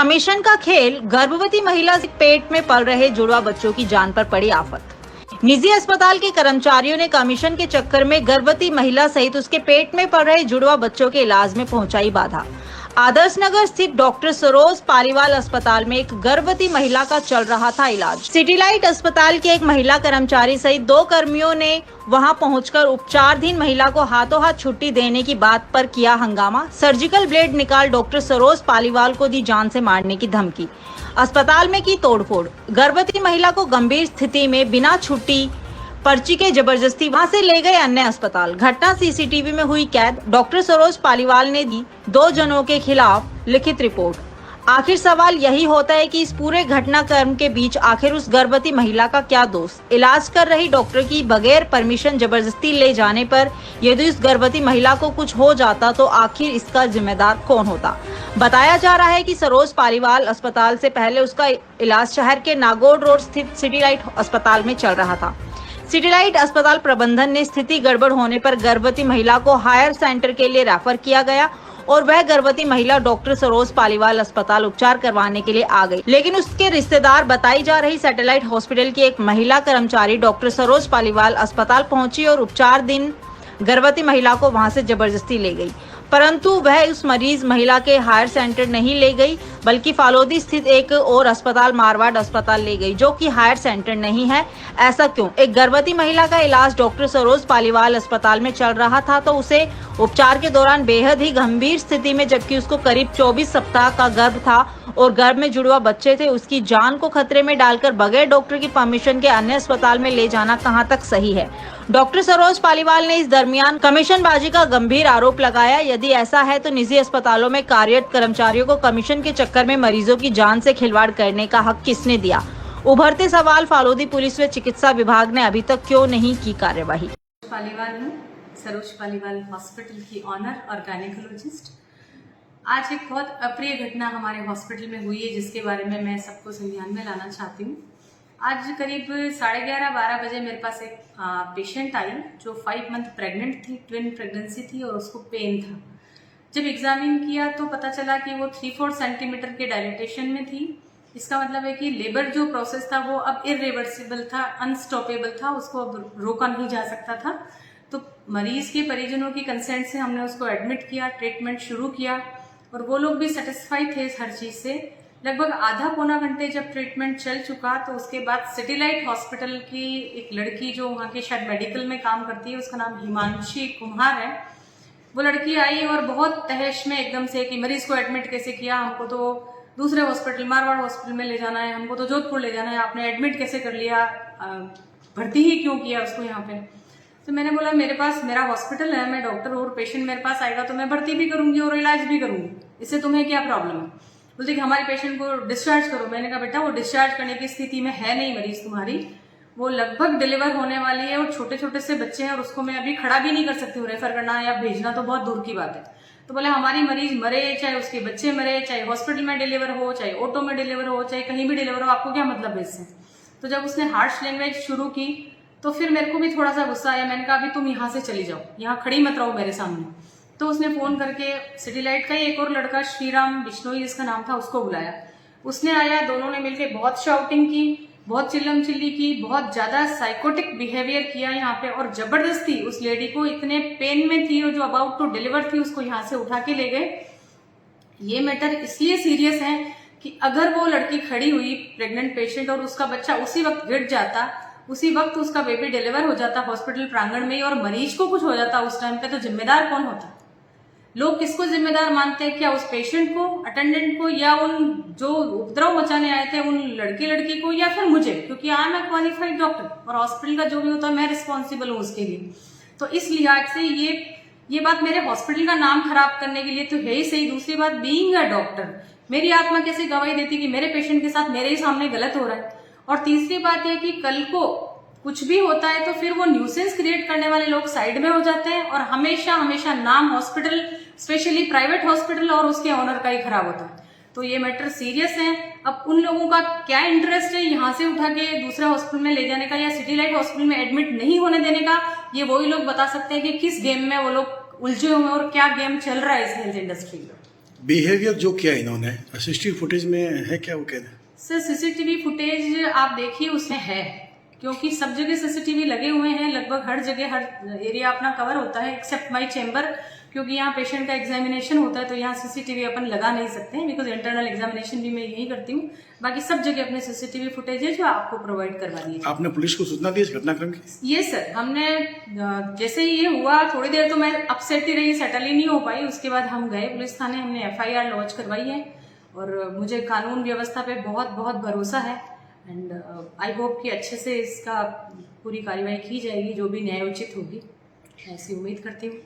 Commission का खेल, गर्भवती महिला के पेट में पल रहे जुड़वा बच्चों की जान पर पड़ी आफत। निजी अस्पताल के कर्मचारियों ने कमीशन के चक्कर में गर्भवती महिला सहित उसके पेट में पल रहे जुड़वा बच्चों के इलाज में पहुंचाई बाधा। आदर्श नगर स्थित डॉक्टर सरोज पालीवाल अस्पताल में एक गर्भवती महिला का चल रहा था इलाज। सिटीलाइट अस्पताल के एक महिला कर्मचारी सहित 2 कर्मियों ने वहां पहुंचकर उपचाराधीन महिला को हाथों हाथ छुट्टी देने की बात पर किया हंगामा। सर्जिकल ब्लेड निकाल डॉक्टर सरोज पालीवाल को दी जान से मारने की धमकी। अस्पताल में की तोड़फोड़। गर्भवती महिला को गंभीर स्थिति में बिना छुट्टी पर्ची के जबरदस्ती वहां से ले गए अन्य अस्पताल। घटना सीसीटीवी में हुई कैद। डॉक्टर सरोज पालीवाल ने दी 2 जनों के खिलाफ लिखित रिपोर्ट। आखिर सवाल यही होता है कि इस पूरे घटनाक्रम के बीच आखिर उस गर्भवती महिला का क्या दोष? इलाज कर रही डॉक्टर की बगैर परमिशन जबरदस्ती ले जाने पर यदि उस गर्भवती महिला को कुछ हो जाता तो आखिर इसका जिम्मेदार कौन होता? बताया जा रहा है कि सरोज पालीवाल अस्पताल से पहले उसका इलाज शहर के नागौर रोड स्थित सिटीलाइट अस्पताल में चल रहा था। सिटीलाइट अस्पताल प्रबंधन ने स्थिति गड़बड़ होने पर गर्भवती महिला को हायर सेंटर के लिए रेफर किया गया और वह गर्भवती महिला डॉक्टर सरोज पालीवाल अस्पताल उपचार करवाने के लिए आ गई। लेकिन उसके रिश्तेदार बताई जा रही सैटेलाइट हॉस्पिटल की एक महिला कर्मचारी डॉक्टर सरोज पालीवाल अस्पताल पहुंची और उपचाराधीन गर्भवती महिला को वहां से जबरदस्ती ले गई, परंतु वह उस मरीज महिला के हायर सेंटर नहीं ले गई बल्कि फालोदी स्थित एक और अस्पताल मारवाड़ अस्पताल ले गई, जो कि हायर सेंटर नहीं है। ऐसा क्यों? एक गर्भवती महिला का इलाज डॉक्टर सरोज पालीवाल अस्पताल में चल रहा था तो उसे उपचार के दौरान बेहद ही गंभीर स्थिति में, जबकि उसको करीब 24 सप्ताह का गर्भ था और गर्भ में जुड़वा बच्चे थे, उसकी जान को खतरे में डालकर बगैर डॉक्टर की परमिशन के अन्य अस्पताल में ले जाना कहां तक सही है? डॉक्टर सरोज पालीवाल ने इस दरमियान कमीशनबाजी का गंभीर आरोप लगाया। यदि ऐसा है तो निजी अस्पतालों में कार्यरत कर्मचारियों को कमीशन के चक्कर में मरीजों की जान से खिलवाड़ करने का हक किसने दिया? उभरते सवाल। फालोदी पुलिस व चिकित्सा विभाग ने अभी तक क्यों नहीं की कार्यवाही? पालीवाल हूँ, सरोज पालीवाल हॉस्पिटल की ऑनर और गायनेकोलॉजिस्ट। आज एक बहुत अप्रिय घटना हमारे हॉस्पिटल में हुई है जिसके बारे में मैं सबको संज्ञान में लाना चाहती हूँ। आज करीब 11:30-12 बजे मेरे पास एक पेशेंट आई जो 5 मंथ प्रेग्नेंट थी, ट्विन प्रेगनेंसी थी और उसको पेन था। जब एग्जामिन किया तो पता चला कि वो 3-4 सेंटीमीटर के डायलिटेशन में थी। इसका मतलब है कि लेबर जो प्रोसेस था वो अब इरिवर्सिबल था, अनस्टॉपेबल था, उसको अब रोका नहीं जा सकता था। तो मरीज के परिजनों की कंसेंट से हमने उसको एडमिट किया, ट्रीटमेंट शुरू किया और वो लोग भी सेटिस्फाइड थे इस हर चीज से। लगभग आधा-पौना घंटे जब ट्रीटमेंट चल चुका तो उसके बाद सिटीलाइट हॉस्पिटल की एक लड़की जो वहाँ के शायद मेडिकल में काम करती है, उसका नाम हिमांशी कुमार है, वो लड़की आई और बहुत तहश में एकदम से कि मरीज को एडमिट कैसे किया, हमको तो दूसरे हॉस्पिटल मारवाड़ हॉस्पिटल में ले जाना है, हमको तो जोधपुर ले जाना है, आपने एडमिट कैसे कर लिया, भर्ती ही क्यों किया उसको यहाँ पे? तो मैंने बोला मेरे पास मेरा हॉस्पिटल है, मैं डॉक्टर और पेशेंट मेरे पास आएगा तो मैं भर्ती भी करूंगी और इलाज भी करूंगी, इससे तुम्हें क्या प्रॉब्लम है? बोलते कि हमारे पेशेंट को डिस्चार्ज करो। मैंने कहा बेटा वो डिस्चार्ज करने की स्थिति में है नहीं मरीज तुम्हारी, वो लगभग डिलीवर होने वाली है और छोटे छोटे से बच्चे हैं और उसको मैं अभी खड़ा भी नहीं कर सकती हूँ, रेफर करना या भेजना तो बहुत दूर की बात है। तो बोले हमारी मरीज मरे, चाहे उसके बच्चे मरे, चाहे हॉस्पिटल में डिलीवर हो, चाहे ऑटो में डिलीवर हो, चाहे कहीं भी डिलीवर हो, आपको क्या मतलब है इससे? तो जब उसने हार्श लैंग्वेज शुरू की तो फिर मेरे को भी थोड़ा सा गुस्सा आया। मैंने कहा अभी तुम यहाँ से चली जाओ, यहाँ खड़ी मत रहो मेरे सामने। तो उसने फोन करके सिटीलाइट का ही एक और लड़का श्रीराम बिश्नोई जिसका नाम था उसको बुलाया। उसने आया, दोनों ने मिलकर बहुत शाउटिंग की, बहुत चिल्लम चिल्ली की, बहुत ज्यादा साइकोटिक बिहेवियर किया यहाँ पे और जबरदस्ती उस लेडी को, इतने पेन में थी और जो अबाउट टू डिलीवर थी, उसको यहाँ से उठा के ले गए। ये मैटर इसलिए सीरियस है कि अगर वो लड़की खड़ी हुई प्रेग्नेंट पेशेंट और उसका बच्चा उसी वक्त गिर जाता, उसी वक्त उसका बेबी डिलीवर हो जाता हॉस्पिटल प्रांगण में और मरीज को कुछ हो जाता उस टाइम पे, तो जिम्मेदार कौन होता? लोग किसको जिम्मेदार मानते हैं? क्या उस पेशेंट को, अटेंडेंट को, या उन जो उपद्रव मचाने आए थे उन लड़की को, या फिर मुझे? क्योंकि I am a qualified doctor और हॉस्पिटल का जो भी होता है मैं रिस्पॉन्सिबल हूँ उसके लिए। तो इस लिहाज से ये बात मेरे हॉस्पिटल का नाम खराब करने के लिए तो है ही सही। दूसरी बात, बीइंग अ डॉक्टर मेरी आत्मा कैसे गवाही देती कि मेरे पेशेंट के साथ मेरे ही सामने गलत हो रहा है? और तीसरी बात यह कि कल को कुछ भी होता है तो फिर वो न्यूसेंस क्रिएट करने वाले लोग साइड में हो जाते हैं और हमेशा हमेशा नाम हॉस्पिटल, स्पेशली प्राइवेट हॉस्पिटल और उसके ऑनर का ही खराब होता है। तो ये मैटर सीरियस है। अब उन लोगों का क्या इंटरेस्ट है यहाँ से उठा के दूसरे हॉस्पिटल में ले जाने का या सिटीलाइट हॉस्पिटल में एडमिट नहीं होने देने का, ये वही लोग बता सकते हैं कि किस गेम में वो लोग उलझे हुए हैं और क्या गेम चल रहा है इस हेल्थ इंडस्ट्री में। बिहेवियर जो किया इन्होंने सीसीटीवी फुटेज में है क्या वो कहते हैं? सर सीसीटीवी फुटेज आप देखिए उसमें है, क्योंकि सब जगह सीसीटीवी लगे हुए हैं, लगभग हर जगह हर एरिया अपना कवर होता है एक्सेप्ट माय चेंबर, क्योंकि यहाँ पेशेंट का एग्जामिनेशन होता है तो यहाँ सीसीटीवी अपन लगा नहीं सकते हैं, बिकॉज इंटरनल एग्जामिनेशन भी मैं यही करती हूँ। बाकी सब जगह अपने सीसीटीवी फुटेज है जो आपको प्रोवाइड करवा दिए। आपने पुलिस को सूचना दी इस घटनाक्रम की? ये सर हमने जैसे ही ये हुआ थोड़ी देर तो मैं अपसेट ही रही, सेटल ही नहीं हो पाई। उसके बाद हम गए पुलिस थाने, हमने FIR लॉन्च करवाई है और मुझे कानून व्यवस्था पे बहुत बहुत भरोसा है एंड आई होप कि अच्छे से इसका पूरी कार्रवाई की जाएगी, जो भी न्यायोचित होगी, ऐसी उम्मीद करती हूँ।